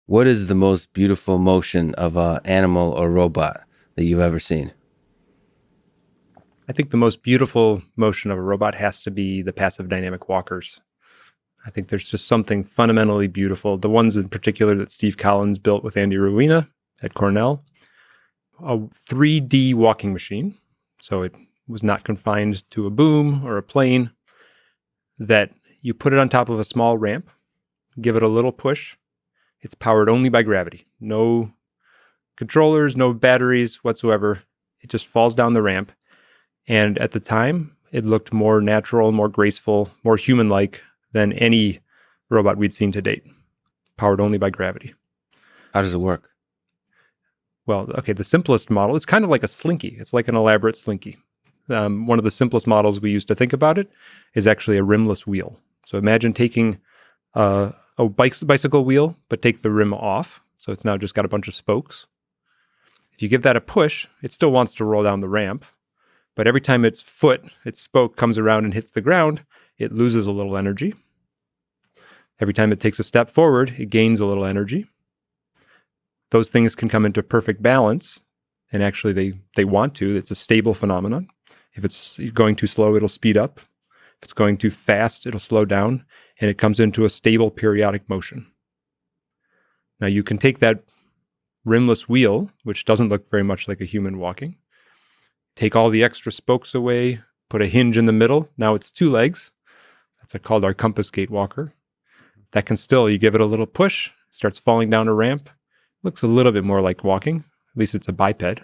What is the most beautiful motion of an animal or robot that you've ever seen? I think the most beautiful motion of a robot has to be the passive dynamic walkers. I think there's just something fundamentally beautiful. The ones in particular that Steve Collins built with Andy Ruina at Cornell, a 3D walking machine. So it was not confined to a boom or a plane, that you put it on top of a small ramp, give it a little push. It's powered only by gravity. No controllers, no batteries whatsoever. It just falls down the ramp. And at the time, it looked more natural, more graceful, more human-like than any robot we'd seen to date, powered only by gravity. How does it work? Well, okay, the simplest model, it's kind of like a slinky. It's like an elaborate slinky. One of the simplest models we use to think about it is actually a rimless wheel. So imagine taking a bicycle wheel, but take the rim off. So it's now just got a bunch of spokes. If you give that a push, it still wants to roll down the ramp. But every time its spoke comes around and hits the ground, it loses a little energy. Every time it takes a step forward, it gains a little energy. Those things can come into perfect balance, and actually they want to. It's a stable phenomenon. If it's going too slow, it'll speed up. If it's going too fast, it'll slow down, and it comes into a stable periodic motion. Now you can take that rimless wheel, which doesn't look very much like a human walking, take all the extra spokes away, put a hinge in the middle. Now it's two legs. That's called our compass gate walker. That can still, you give it a little push, starts falling down a ramp. Looks a little bit more like walking. At least it's a biped.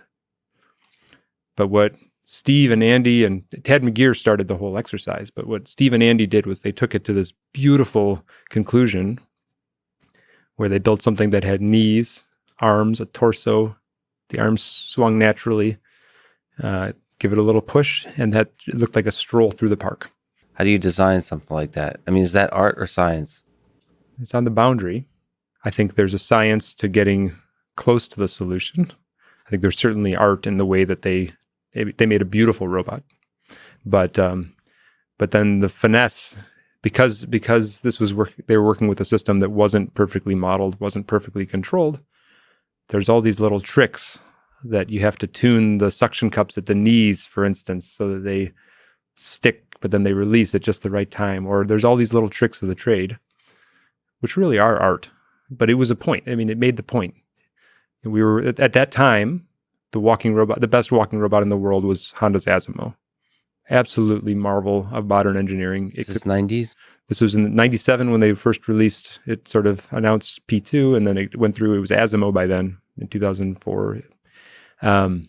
But what Steve and Andy and Tad McGeer started the whole exercise. But what Steve and Andy did was they took it to this beautiful conclusion where they built something that had knees, arms, a torso. The arms swung naturally. Give it a little push, and that looked like a stroll through the park. How do you design something like that? I mean, is that art or science? It's on the boundary. I think there's a science to getting close to the solution. I think there's certainly art in the way that they made a beautiful robot, but then the finesse, because this was they were working with a system that wasn't perfectly modeled, wasn't perfectly controlled. There's all these little tricks that you have to tune the suction cups at the knees, for instance, so that they stick, but then they release at just the right time. Or there's all these little tricks of the trade, which really are art. But it was a point. I mean, it made the point. We were at that time, the best walking robot in the world was Honda's Asimo. Absolutely marvel of modern engineering. Is this 90s? This was in 97 when they first released it, sort of announced P2, and then it went through, it was Asimo by then in 2004. And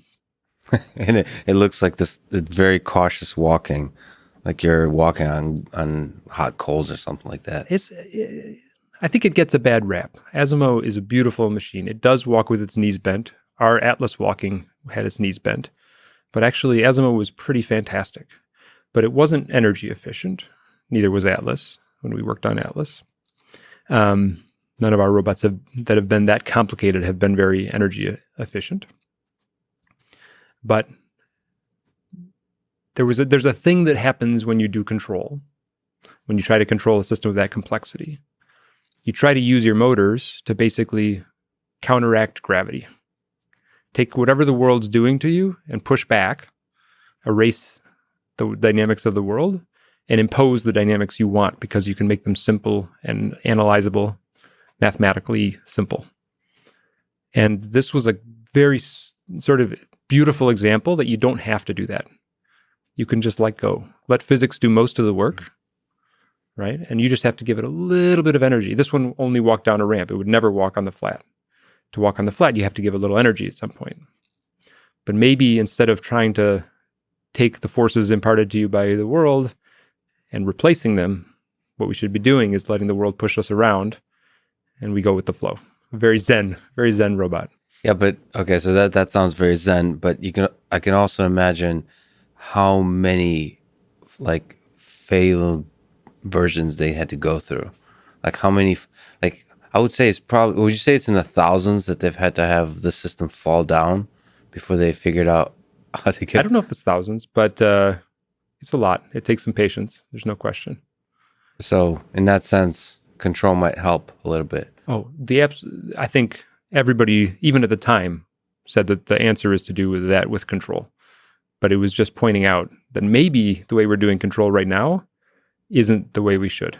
it looks like this very cautious walking, like you're walking on hot coals or something like that. I think it gets a bad rap. Asimo is a beautiful machine. It does walk with its knees bent. Our Atlas walking had its knees bent. But actually, Asimo was pretty fantastic. But it wasn't energy efficient. Neither was Atlas when we worked on Atlas. None of our robots that have been that complicated have been very energy efficient. But there's a thing that happens when you do control, when you try to control a system of that complexity. You try to use your motors to basically counteract gravity. Take whatever the world's doing to you and push back, erase the dynamics of the world, and impose the dynamics you want because you can make them simple and analyzable, mathematically simple. And this was a very sort of beautiful example that you don't have to do that. You can just let go. Let physics do most of the work. Right? And you just have to give it a little bit of energy. This one only walked down a ramp. It would never walk on the flat. To walk on the flat, you have to give a little energy at some point. But maybe instead of trying to take the forces imparted to you by the world and replacing them, what we should be doing is letting the world push us around, and we go with the flow. Very zen robot. Yeah, but okay, so that sounds very zen, but I can also imagine how many like failed versions they had to go through. Like how many, like I would say would you say it's in the thousands that they've had to have the system fall down before they figured out how to get I don't know if it's thousands, but it's a lot. It takes some patience. There's no question. So in that sense, control might help a little bit. I think everybody, even at the time, said that the answer is to do with that with control. But it was just pointing out that maybe the way we're doing control right now isn't the way we should.